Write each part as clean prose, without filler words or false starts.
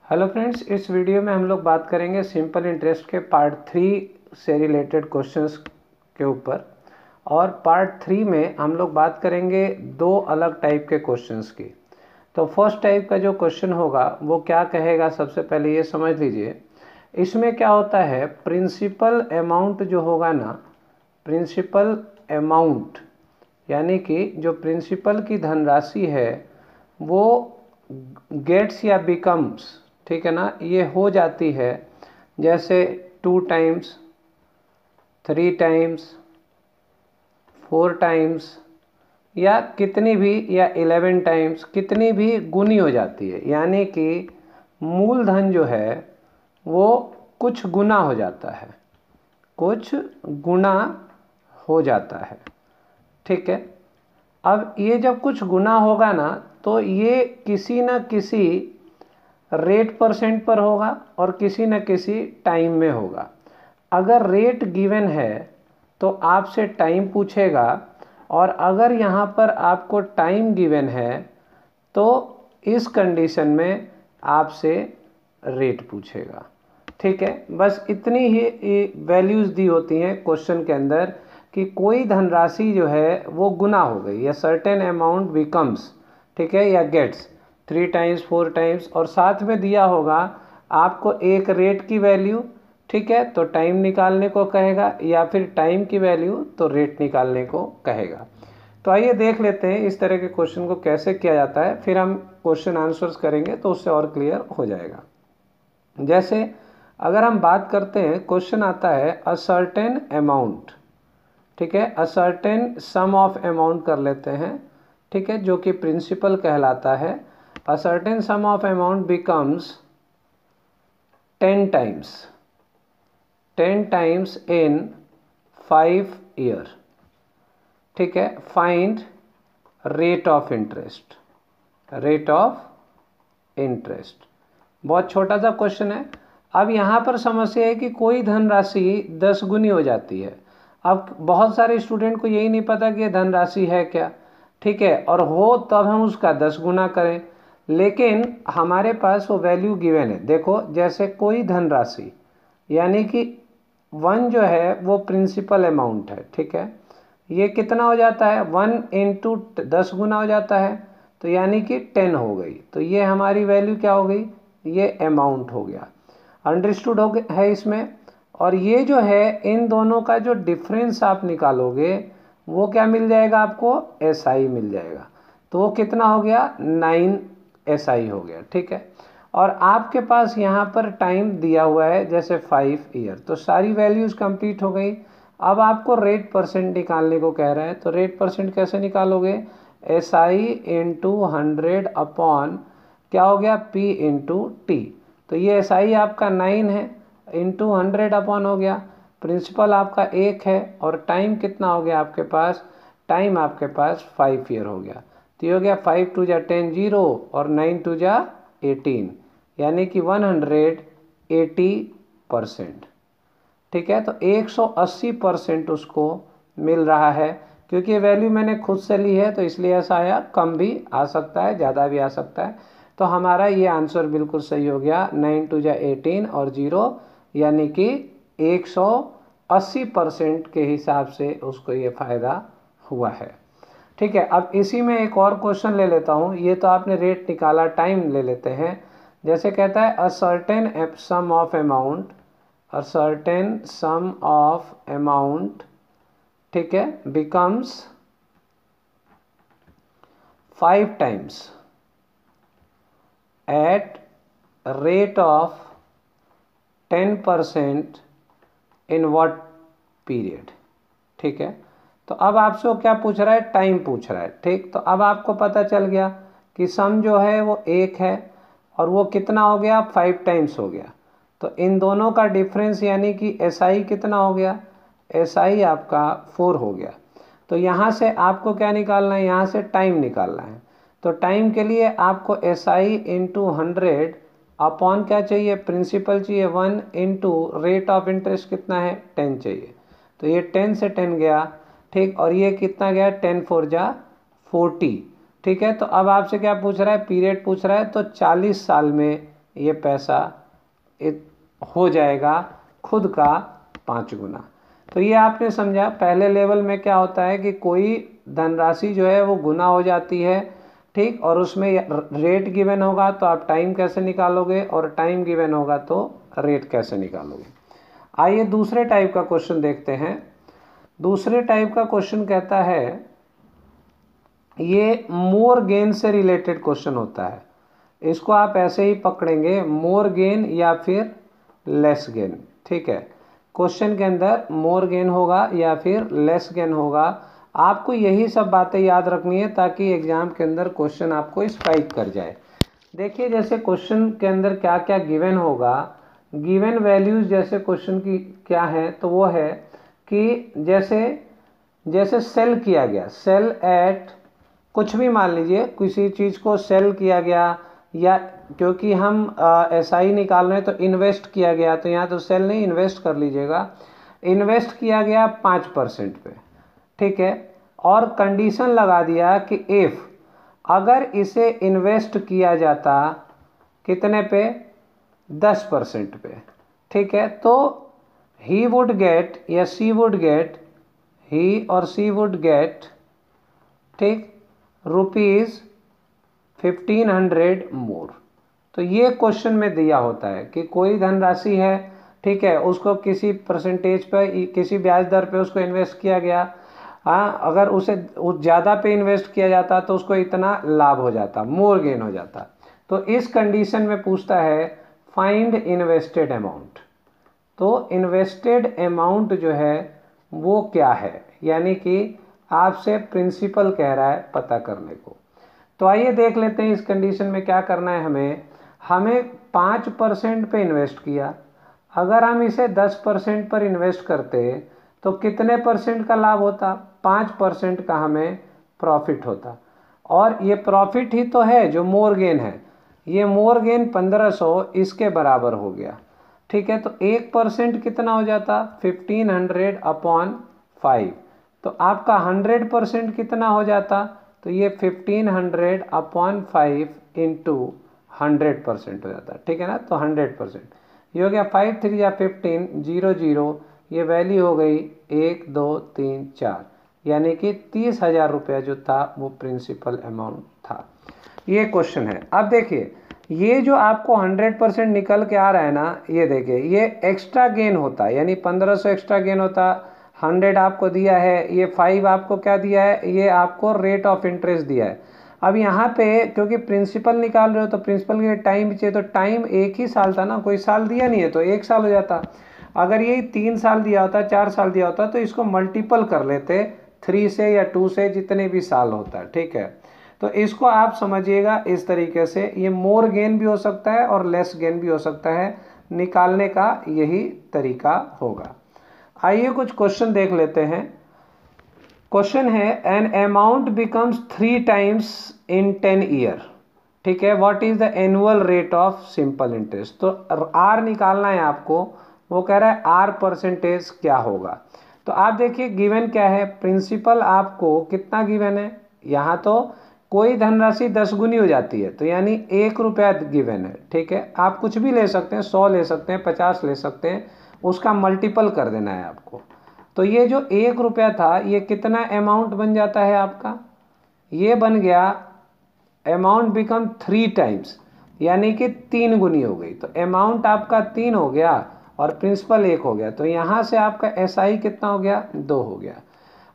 Hello friends, इस video में हम लोग बात करेंगे सिंपल इंटरेस्ट के पार्ट 3 से रिलेटेड क्वेश्चंस के ऊपर। और पार्ट 3 में हम लोग बात करेंगे दो अलग टाइप के क्वेश्चंस की। तो फर्स्ट टाइप का जो क्वेश्चन होगा वो क्या कहेगा, सबसे पहले ये समझ लीजिए। इसमें क्या होता है, प्रिंसिपल अमाउंट जो होगा ना, प्रिंसिपल अमाउंट यानी कि जो प्रिंसिपल की धनराशि है वो गेट्स या बिकम्स, ठीक है ना, ये हो जाती है जैसे 2 टाइम्स, 3 टाइम्स, 4 टाइम्स या कितनी भी, या 11 टाइम्स, कितनी भी गुनी हो जाती है। यानी कि मूलधन जो है वो कुछ गुना हो जाता है, कुछ गुना हो जाता है, ठीक है। अब ये जब कुछ गुना होगा ना तो ये किसी न किसी रेट परसेंट पर होगा और किसी न किसी टाइम में होगा। अगर रेट गिवन है तो आपसे टाइम पूछेगा, और अगर यहाँ पर आपको टाइम गिवन है तो इस कंडीशन में आपसे रेट पूछेगा, ठीक है। बस इतनी ही वैल्यूज़ दी होती हैं क्वेश्चन के अंदर कि कोई धनराशि जो है वो गुना हो गई, या सर्टेन अमाउंट बिकम्स, ठीक है, या गेट्स 3 टाइम्स, 4 टाइम्स, और साथ में दिया होगा आपको एक रेट की वैल्यू, ठीक है, तो टाइम निकालने को कहेगा, या फिर टाइम की वैल्यू तो रेट निकालने को कहेगा। तो आइए देख लेते हैं इस तरह के क्वेश्चन को कैसे किया जाता है, फिर हम क्वेश्चन आंसर्स करेंगे तो उससे और क्लियर हो जाएगा। जैसे अगर हम बात करते हैं, क्वेश्चन आता है अ सर्टेन अमाउंट, ठीक है, a certain some of amount कर लेते हैं, ठीक है, जो कि प्रिंसिपल कहलाता है। A certain some of amount becomes 10 times, 10 times in 5 year, ठीक है। Find rate of interest, rate of interest. बहुत छोटा सा क्वेश्चन है। अब यहाँ पर समस्या है कि कोई धनराशि 10 गुनी हो जाती है। अब बहुत सारे स्टूडेंट को यही नहीं पता कि ये धनराशि है क्या, ठीक है, और हो तब हम उसका 10 गुना करें, लेकिन हमारे पास वो वैल्यू गिवन है। देखो, जैसे कोई धनराशि यानी कि 1 जो है वो प्रिंसिपल अमाउंट है, ठीक है, ये कितना हो जाता है, 1 इंटू 10 गुना हो जाता है, तो यानी कि 10 हो गई। तो ये हमारी वैल्यू क्या हो गई, ये अमाउंट हो गया। अंडरस्टूड हो गया है इसमें। और ये जो है इन दोनों का जो डिफरेंस आप निकालोगे वो क्या मिल जाएगा आपको, SI मिल जाएगा। तो वो कितना हो गया, 9 SI हो गया, ठीक है। और आपके पास यहाँ पर टाइम दिया हुआ है जैसे 5 ईयर, तो सारी वैल्यूज़ कंप्लीट हो गई। अब आपको रेट परसेंट निकालने को कह रहा है, तो रेट परसेंट कैसे निकालोगे, SI इंटू 100 अपॉन क्या हो गया, P इंटू टी। तो ये SI आपका 9 है, इंटू 100 अपॉन हो गया, प्रिंसिपल आपका 1 है, और टाइम कितना हो गया आपके पास, टाइम आपके पास 5 ईयर हो गया। तो ये हो गया 5 2 जा 10 0 और 9 2 जा 18, यानी कि 180%, ठीक है। तो 180% उसको मिल रहा है। क्योंकि ये वैल्यू मैंने खुद से ली है तो इसलिए ऐसा आया, कम भी आ सकता है, ज़्यादा भी आ सकता है। तो हमारा ये आंसर बिल्कुल सही हो गया, 9 2 जा 18 और 0, यानी कि 180% के हिसाब से उसको ये फ़ायदा हुआ है, ठीक है। अब इसी में एक और क्वेश्चन ले लेता हूँ। ये तो आपने रेट निकाला, टाइम ले लेते हैं। जैसे कहता है a certain some of amount, a certain sum of amount, ठीक है, becomes 5 times at rate of 10% in what period, ठीक है। तो अब आपसे वो क्या पूछ रहा है, टाइम पूछ रहा है, ठीक। तो अब आपको पता चल गया कि सम जो है वो 1 है और वो कितना हो गया, 5 टाइम्स हो गया। तो इन दोनों का डिफरेंस यानी कि SI कितना हो गया, SI आपका 4 हो गया। तो यहाँ से आपको क्या निकालना है, यहाँ से टाइम निकालना है। तो टाइम के लिए आपको SI इंटू 100 अपॉन क्या चाहिए, प्रिंसिपल चाहिए 1, इंटू रेट ऑफ इंटरेस्ट कितना है, 10 चाहिए। तो ये 10 से 10 गया, ठीक, और ये कितना गया, 10 4 जा 40, ठीक है। तो अब आपसे क्या पूछ रहा है, पीरियड पूछ रहा है, तो 40 साल में ये पैसा हो जाएगा खुद का 5 गुना। तो ये आपने समझा। पहले लेवल में क्या होता है कि कोई धनराशि जो है वो गुना हो जाती है, ठीक, और उसमें रेट गिवन होगा तो आप टाइम कैसे निकालोगे, और टाइम गिवन होगा तो रेट कैसे निकालोगे। आइए दूसरे टाइप का क्वेश्चन देखते हैं। दूसरे टाइप का क्वेश्चन कहता है, ये मोर गेन से रिलेटेड क्वेश्चन होता है। इसको आप ऐसे ही पकड़ेंगे, मोर गेन या फिर लेस गेन, ठीक है। क्वेश्चन के अंदर मोर गेन होगा या फिर लेस गेन होगा। आपको यही सब बातें याद रखनी है ताकि एग्जाम के अंदर क्वेश्चन आपको स्ट्राइक कर जाए। देखिए जैसे क्वेश्चन के अंदर क्या क्या गिवन होगा, गिवन वैल्यूज जैसे क्वेश्चन की क्या है, तो वो है कि जैसे सेल किया गया, सेल एट कुछ भी मान लीजिए, किसी चीज़ को सेल किया गया, या क्योंकि हम SI निकाल रहे हैं तो इन्वेस्ट किया गया, तो यहाँ तो सेल नहीं, इन्वेस्ट कर लीजिएगा। इन्वेस्ट किया गया 5% पे, ठीक है, और कंडीशन लगा दिया कि इफ़ अगर इसे इन्वेस्ट किया जाता कितने पे, 10% पे, ठीक है, तो ही वुड गेट या सी वुड गेट, ही और सी वुड गेट, ठीक, ₹1500 मोर। तो ये क्वेश्चन में दिया होता है कि कोई धनराशि है, ठीक है, उसको किसी परसेंटेज पर, किसी ब्याज दर पे उसको इन्वेस्ट किया गया। हाँ, अगर उसे ज़्यादा पे इन्वेस्ट किया जाता तो उसको इतना लाभ हो जाता, मोर गेन हो जाता। तो इस कंडीशन में पूछता है फाइंड इन्वेस्टेड अमाउंट। तो इन्वेस्टेड अमाउंट जो है वो क्या है, यानी कि आपसे प्रिंसिपल कह रहा है पता करने को। तो आइए देख लेते हैं इस कंडीशन में क्या करना है। हमें 5% पे इन्वेस्ट किया, अगर हम इसे 10% पर इन्वेस्ट करते तो कितने परसेंट का लाभ होता, 5% का हमें प्रॉफिट होता। और ये प्रॉफिट ही तो है जो मोर गेन है, ये मोर गेन 1500 इसके बराबर हो गया, ठीक है। तो 1% कितना हो जाता, 1500 अपॉन 5, तो आपका 100% कितना हो जाता, तो ये 1500 अपॉन 5 इंटू 100% हो जाता, ठीक है ना। तो 100% ये हो गया 5 3 या 15 0 0, ये वैल्यू हो गई 1 2 3 4, यानी कि 30,000 रुपया जो था वो प्रिंसिपल अमाउंट था। ये क्वेश्चन है। अब देखिए ये जो आपको 100% निकल के आ रहा है ना, ये देखिए ये एक्स्ट्रा गेन होता, यानी 1500 एक्स्ट्रा गेन होता, 100 आपको दिया है, ये 5 आपको क्या दिया है, ये आपको रेट ऑफ इंटरेस्ट दिया है। अब यहाँ पे क्योंकि प्रिंसिपल निकाल रहे हो तो प्रिंसिपल के टाइम भी चाहिए, तो टाइम 1 ही साल था ना, कोई साल दिया नहीं है तो 1 साल हो जाता। अगर ये 3 साल दिया होता, 4 साल दिया होता, तो इसको मल्टीपल कर लेते 3 से या 2 से, जितने भी साल होता है, ठीक है। तो इसको आप समझिएगा इस तरीके से, ये मोर गेन भी हो सकता है और लेस गेन भी हो सकता है, निकालने का यही तरीका होगा। आइए कुछ क्वेश्चन देख लेते हैं। क्वेश्चन है an amount becomes 3 times in 10 year, ठीक है, what is the annual rate of simple interest. तो आर निकालना है आपको, वो कह रहा है आर परसेंटेज क्या होगा। तो आप देखिए गिवन क्या है, प्रिंसिपल आपको कितना गिवन है, यहाँ तो कोई धनराशि 10 गुनी हो जाती है, तो यानी 1 रुपया गिवन है, ठीक है। आप कुछ भी ले सकते हैं, 100 ले सकते हैं, 50 ले सकते हैं, उसका मल्टीपल कर देना है आपको। तो ये जो 1 रुपया था ये कितना अमाउंट बन जाता है आपका, ये बन गया अमाउंट बिकम 3 टाइम्स, यानी कि 3 गुनी हो गई। तो अमाउंट आपका 3 हो गया और प्रिंसिपल 1 हो गया, तो यहाँ से आपका SI कितना हो गया, 2 हो गया।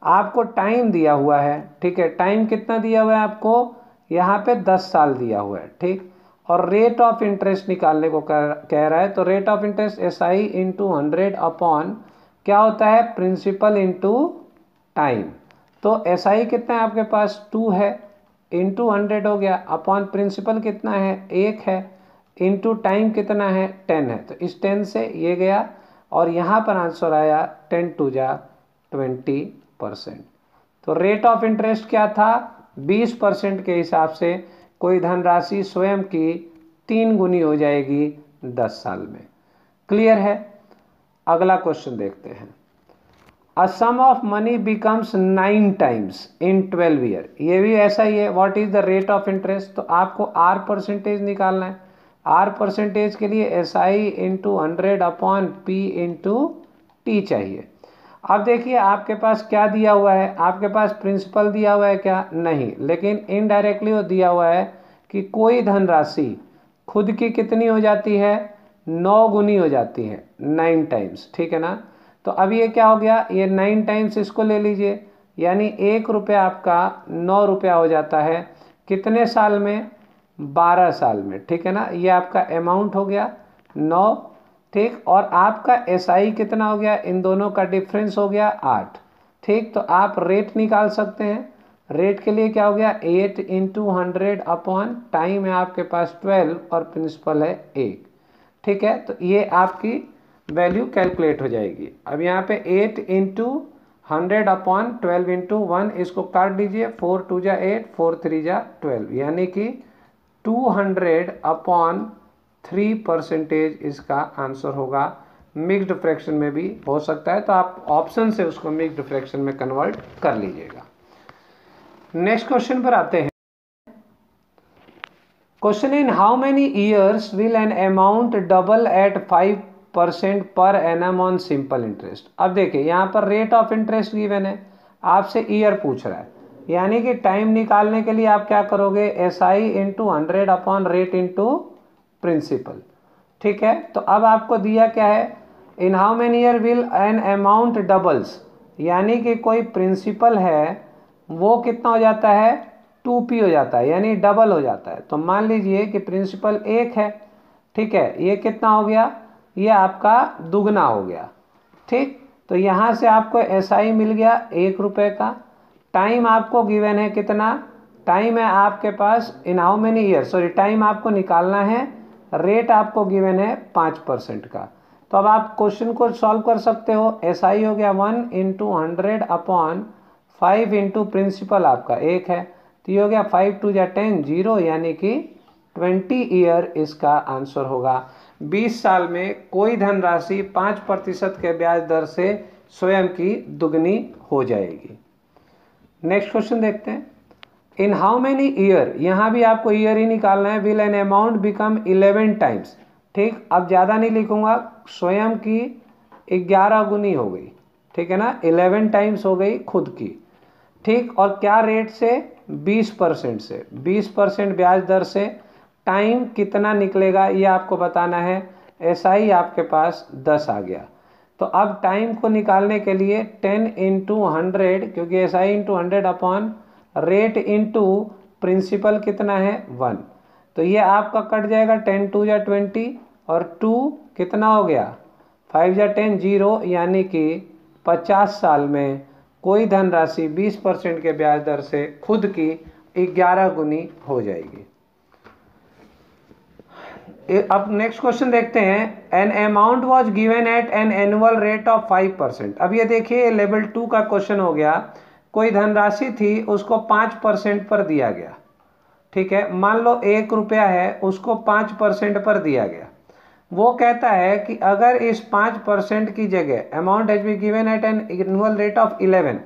आपको टाइम दिया हुआ है, ठीक है, टाइम कितना दिया हुआ है आपको, यहाँ पे 10 साल दिया हुआ है, ठीक। और रेट ऑफ इंटरेस्ट निकालने को कह रहा है, तो rate of interest SI into 100 upon क्या होता है, प्रिंसिपल इंटू टाइम। तो SI कितना है आपके पास, 2 है, इंटू 100 हो गया, अपॉन प्रिंसिपल कितना है, 1 है, इंटू टाइम कितना है, 10 है। तो इस 10 से ये गया और यहाँ पर आंसर आया 10 2 जा 20%। तो रेट ऑफ इंटरेस्ट क्या था, 20% के हिसाब से कोई धनराशि स्वयं की 3 गुनी हो जाएगी 10 साल में। क्लियर है। अगला क्वेश्चन देखते हैं। A sum of money becomes 9 times in 12 year, ये भी ऐसा ही है, what is the rate of interest. तो आपको आर परसेंटेज निकालना है, आर परसेंटेज के लिए SI into 100/P into T चाहिए। अब देखिए आपके पास क्या दिया हुआ है, आपके पास प्रिंसिपल दिया हुआ है क्या? नहीं, लेकिन इनडायरेक्टली वो दिया हुआ है कि कोई धनराशि खुद की कितनी हो जाती है, 9 गुनी हो जाती है, 9 टाइम्स, ठीक है ना। तो अब ये क्या हो गया, ये 9 टाइम्स इसको ले लीजिए, यानी 1 रुपया आपका 9 रुपया हो जाता है, कितने साल में? 12 साल में, ठीक है ना। ये आपका अमाउंट हो गया 9, ठीक, और आपका SI कितना हो गया, इन दोनों का डिफरेंस हो गया 8, ठीक। तो आप रेट निकाल सकते हैं। रेट के लिए क्या हो गया, 8 इंटू 100 टाइम है आपके पास 12 और प्रिंसिपल है 1, ठीक है। तो ये आपकी वैल्यू कैलकुलेट हो जाएगी। अब यहाँ पे 8 इंटू 100/12 इंटू 1, इसको काट दीजिए, 4 2 जा 8, 4 3 जा 12, यानी कि 200/3% इसका आंसर होगा। मिक्स्ड फ्रैक्शन में भी हो सकता है, तो आप ऑप्शन से उसको मिक्स्ड फ्रैक्शन में कन्वर्ट कर लीजिएगा। नेक्स्ट क्वेश्चन पर आते हैं। Question in how many years will an amount double at 5% per annum on simple interest. अब देखिए यहाँ पर रेट ऑफ इंटरेस्ट गिवन है, आपसे ईयर पूछ रहा है, यानी कि टाइम निकालने के लिए आप क्या करोगे, SI इंटू 100/रेट इंटू प्रिंसिपल, ठीक है। तो अब आपको दिया क्या है, इन how many year will an amount doubles, यानी कि कोई प्रिंसिपल है वो कितना हो जाता है, 2P हो जाता है, यानी डबल हो जाता है। तो मान लीजिए कि प्रिंसिपल 1 है, ठीक है, ये कितना हो गया, ये आपका दुगना हो गया, ठीक। तो यहाँ से आपको SI मिल गया 1 रुपये का। टाइम आपको गिवन है कितना, टाइम है आपके पास in how many year, sorry time आपको निकालना है, रेट आपको गिवन है 5% का। तो अब आप क्वेश्चन को सॉल्व कर सकते हो। SI हो गया 1 इंटू 100/5 इंटू प्रिंसिपल आपका 1 है, तो ये हो गया 5 2 जा 10 0, यानी कि 20 ईयर इसका आंसर होगा। 20 साल में कोई धनराशि 5% के ब्याज दर से स्वयं की दुगनी हो जाएगी। नेक्स्ट क्वेश्चन देखते हैं। इन हाउ मेनी ईयर, यहाँ भी आपको ईयर ही निकालना है, will an amount become 11 times, ठीक। अब ज़्यादा नहीं लिखूंगा, स्वयं की 11 गुनी हो गई, ठीक है ना, 11 टाइम्स हो गई खुद की, ठीक। और क्या रेट से, 20% से, 20% ब्याज दर से। टाइम कितना निकलेगा ये आपको बताना है। SI आपके पास 10 आ गया, तो अब टाइम को निकालने के लिए 10 इंटू 100, क्योंकि SI इंटू 100/रेट इंटू प्रिंसिपल कितना है 1, तो ये आपका कट जाएगा, 10 2 जा 20 और 2 कितना हो गया, 5 जा 10 0, यानी कि 50 साल में कोई धनराशि 20% के ब्याज दर से खुद की 11 गुनी हो जाएगी। अब नेक्स्ट क्वेश्चन देखते हैं। An amount was given at an annual rate of 5%। अब ये देखिए लेवल 2 का क्वेश्चन हो गया, कोई धनराशि थी उसको 5% पर दिया गया, ठीक है। मान लो 1 रुपया है, उसको 5% पर दिया गया। वो कहता है कि अगर इस 5% की जगह amount has been given at an annual rate of 11,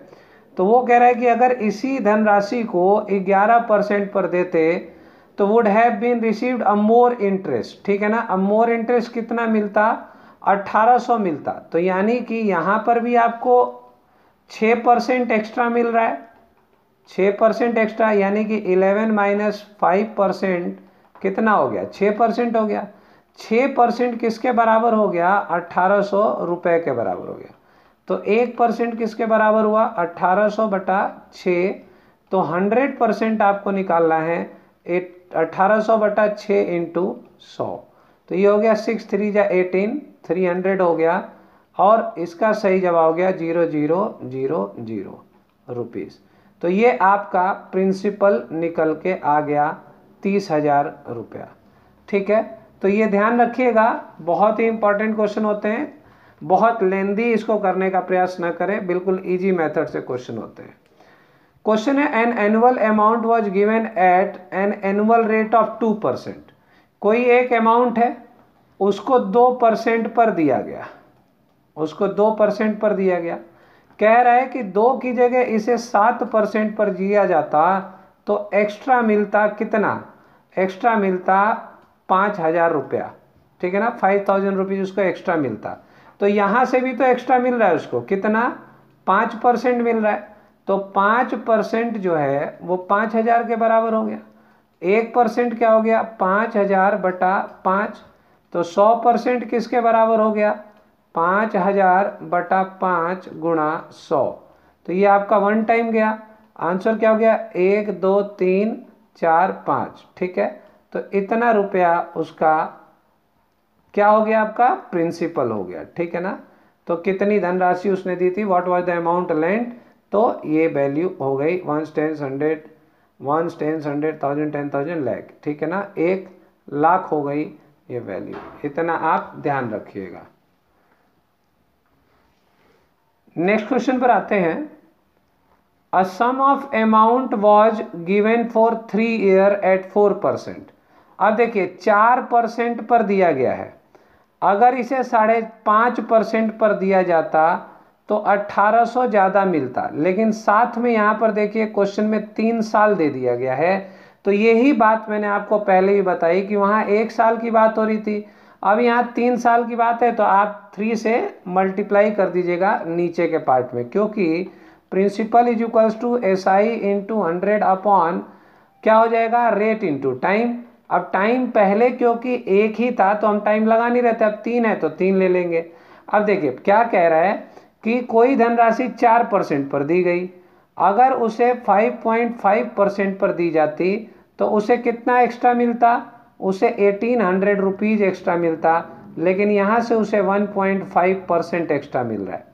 तो वो कह रहा है कि अगर इसी धनराशि को 11% पर देते तो would have been received a more interest, ठीक है ना। अब मोर इंटरेस्ट कितना मिलता, 1800 मिलता। तो यानी कि यहाँ पर भी आपको 6% एक्स्ट्रा मिल रहा है, 6% एक्स्ट्रा, यानी कि 11 माइनस 5% कितना हो गया, 6% हो गया। 6% किसके बराबर हो गया, 1800 रुपये के बराबर हो गया। तो 1% किसके बराबर हुआ, 1800/6, तो 100% आपको निकालना है 1800/6 इंटू 100, तो ये हो गया 6 3 जा 18, 300 हो गया, और इसका सही जवाब हो गया 0000 रुपीज़। तो ये आपका प्रिंसिपल निकल के आ गया 30,000 रुपया, ठीक है। तो ये ध्यान रखिएगा, बहुत ही इंपॉर्टेंट क्वेश्चन होते हैं, बहुत लेंदी इसको करने का प्रयास न करें, बिल्कुल इजी मेथड से क्वेश्चन होते हैं। क्वेश्चन है an annual amount was given at an annual rate of 2%। कोई एक अमाउंट है, उसको 2% पर दिया गया, उसको 2% पर दिया गया। कह रहा है कि 2 की जगह इसे 7% पर दिया जाता तो एक्स्ट्रा मिलता कितना, एक्स्ट्रा मिलता 5,000 रुपया, ठीक है ना, 5,000 रुपीज़ उसको एक्स्ट्रा मिलता। तो यहाँ से भी तो एक्स्ट्रा मिल रहा है उसको, कितना, 5% मिल रहा है। तो 5% जो है वो 5,000 के बराबर हो गया। 1% क्या हो गया, 5,000 बटा 5। तो 100% किसके बराबर हो गया, 5,000 बटा 5 गुणा 100। तो ये आपका वन टाइम गया। आंसर क्या हो गया, 1 2 3 4 5, ठीक है। तो इतना रुपया उसका क्या हो गया, आपका प्रिंसिपल हो गया, ठीक है ना। तो कितनी धनराशि उसने दी थी, what was the amount lent, तो ये वैल्यू हो गई 1 10 100 1 10 100 1000 10,000 लाख, ठीक है ना, 1 लाख हो गई ये वैल्यू। इतना आप ध्यान रखिएगा। नेक्स्ट क्वेश्चन पर आते हैं। A sum of amount was given for 3 year at 4%। अब देखिए 4% पर दिया गया है, अगर इसे 5.5% पर दिया जाता तो 1800 ज़्यादा मिलता, लेकिन साथ में यहाँ पर देखिए क्वेश्चन में 3 साल दे दिया गया है। तो यही बात मैंने आपको पहले ही बताई कि वहाँ 1 साल की बात हो रही थी, अब यहाँ 3 साल की बात है। तो आप 3 से मल्टीप्लाई कर दीजिएगा नीचे के पार्ट में, क्योंकि principal is equals to SI into 100 upon क्या हो जाएगा, रेट इंटू टाइम। अब टाइम पहले क्योंकि एक ही था तो हम टाइम लगा नहीं रहते, अब 3 है तो 3 ले लेंगे। अब देखिए क्या कह रहा है कि कोई धनराशि 4% पर दी गई, अगर उसे 5.5% पर दी जाती तो उसे कितना एक्स्ट्रा मिलता, उसे 1800 रुपीज़ एक्स्ट्रा मिलता, लेकिन यहाँ से उसे 1.5% एक्स्ट्रा मिल रहा है,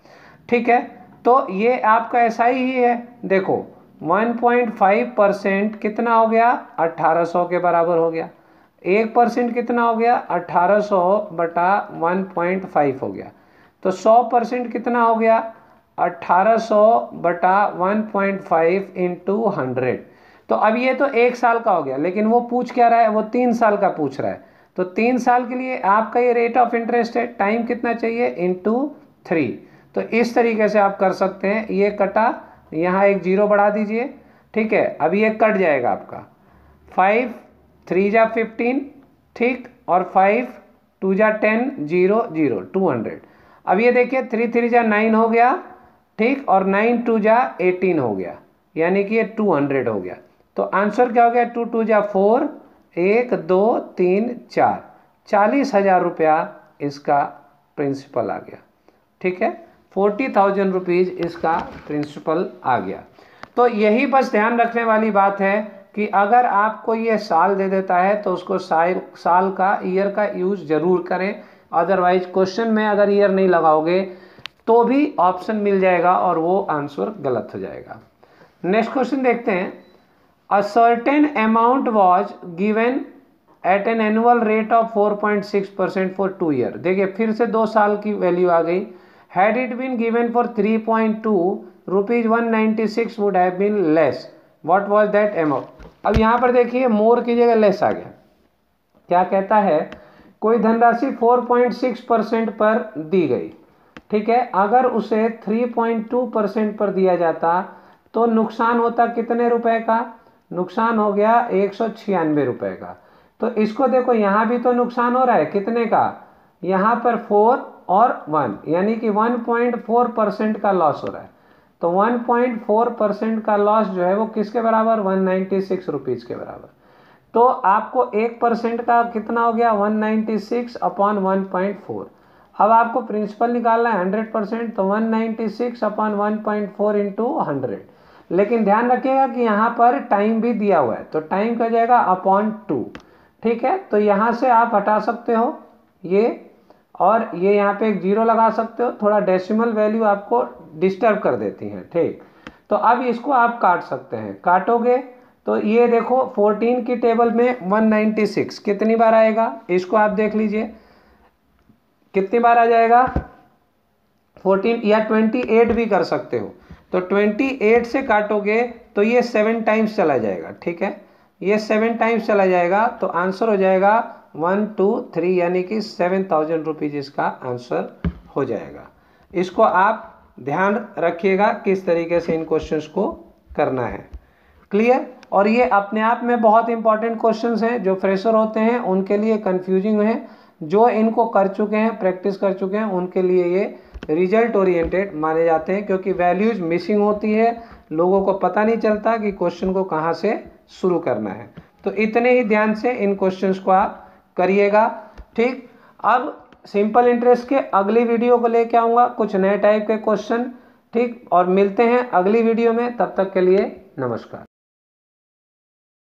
ठीक है। तो ये आपका ऐसा ही है, देखो 1.5% कितना हो गया, 1800 के बराबर हो गया। 1% कितना हो गया, 1800 बटा 1.5 हो गया। तो 100% कितना हो गया, 1800 बटा 1.5 इंटू 100। तो अब ये तो 1 साल का हो गया, लेकिन वो पूछ क्या रहा है, वो 3 साल का पूछ रहा है। तो 3 साल के लिए आपका ये रेट ऑफ इंटरेस्ट है, टाइम कितना चाहिए, इंटू 3। तो इस तरीके से आप कर सकते हैं। ये कटा, यहाँ एक 0 बढ़ा दीजिए, ठीक है। अब ये कट जाएगा आपका, 5 3 जा 15, ठीक, और 5 2 जा 10 0 0 200। अब ये देखिए 3 3 जा 9 हो गया, ठीक, और 9 2 जा 18 हो गया, यानी कि ये 200 हो गया। तो आंसर क्या हो गया, 2 2 जा 4 1 2 3 4, 40,000 रुपया इसका प्रिंसिपल आ गया, ठीक है। 40,000 रुपीज़ इसका प्रिंसिपल आ गया। तो यही बस ध्यान रखने वाली बात है कि अगर आपको ये साल दे देता है तो उसको साल का, ईयर का यूज़ जरूर करें, अदरवाइज क्वेश्चन में अगर ईयर नहीं लगाओगे तो भी ऑप्शन मिल जाएगा और वो आंसर गलत हो जाएगा। नेक्स्ट क्वेश्चन देखते हैं। A certain amount was given at an annual rate of 4.6% for 2 year. देखिए फिर से 2 साल की वैल्यू आ गई। Had it been given for 3.2, rupees 196 would have been less. What was that amount? अब यहाँ पर देखिए मोर की जगह लेस आ गया। क्या कहता है, कोई धनराशि 4.6% पर दी गई, ठीक है, अगर उसे 3.2% पर दिया जाता तो नुकसान होता कितने रुपए का, नुकसान हो गया 196 रुपए का। तो इसको देखो यहाँ भी तो नुकसान हो रहा है, कितने का, यहाँ पर 4 और 1, यानी कि 1.4% का लॉस हो रहा है। तो 1.4% का लॉस जो है वो किसके बराबर, 196 रुपीज़ के बराबर। तो आपको 1% का कितना हो गया, 196 अपॉन 1.4। अब आपको प्रिंसिपल निकालना है 100%, तो 196 अपॉन 1.4 इंटू 100। लेकिन ध्यान रखिएगा कि यहाँ पर टाइम भी दिया हुआ है, तो टाइम का जाएगा अपॉन 2, ठीक है। तो यहाँ से आप हटा सकते हो ये, और ये यहाँ पे एक 0 लगा सकते हो, थोड़ा डेसिमल वैल्यू आपको डिस्टर्ब कर देती हैं, ठीक। तो अब इसको आप काट सकते हैं, काटोगे तो ये देखो 14 की टेबल में 196 कितनी बार आएगा, इसको आप देख लीजिए कितनी बार आ जाएगा, 14 या 28 भी कर सकते हो। तो 28 से काटोगे तो ये 7 टाइम्स चला जाएगा, ठीक है, ये 7 टाइम्स चला जाएगा। तो आंसर हो जाएगा 1 2 3, यानी कि 7,000 रुपीज़ इसका आंसर हो जाएगा। इसको आप ध्यान रखिएगा किस तरीके से इन क्वेश्चंस को करना है। क्लियर। और ये अपने आप में बहुत इंपॉर्टेंट क्वेश्चंस हैं, जो फ्रेशर होते हैं उनके लिए कंफ्यूजिंग हैं, जो इनको कर चुके हैं, प्रैक्टिस कर चुके हैं, उनके लिए ये रिजल्ट ओरिएंटेड माने जाते हैं, क्योंकि वैल्यूज मिसिंग होती है, लोगों को पता नहीं चलता कि क्वेश्चन को कहाँ से शुरू करना है। तो इतने ही ध्यान से इन क्वेश्चंस को आप करिएगा। ठीक, अब सिंपल इंटरेस्ट के अगली वीडियो को लेके आऊँगा, कुछ नए टाइप के क्वेश्चन। ठीक, और मिलते हैं अगली वीडियो में, तब तक के लिए नमस्कार।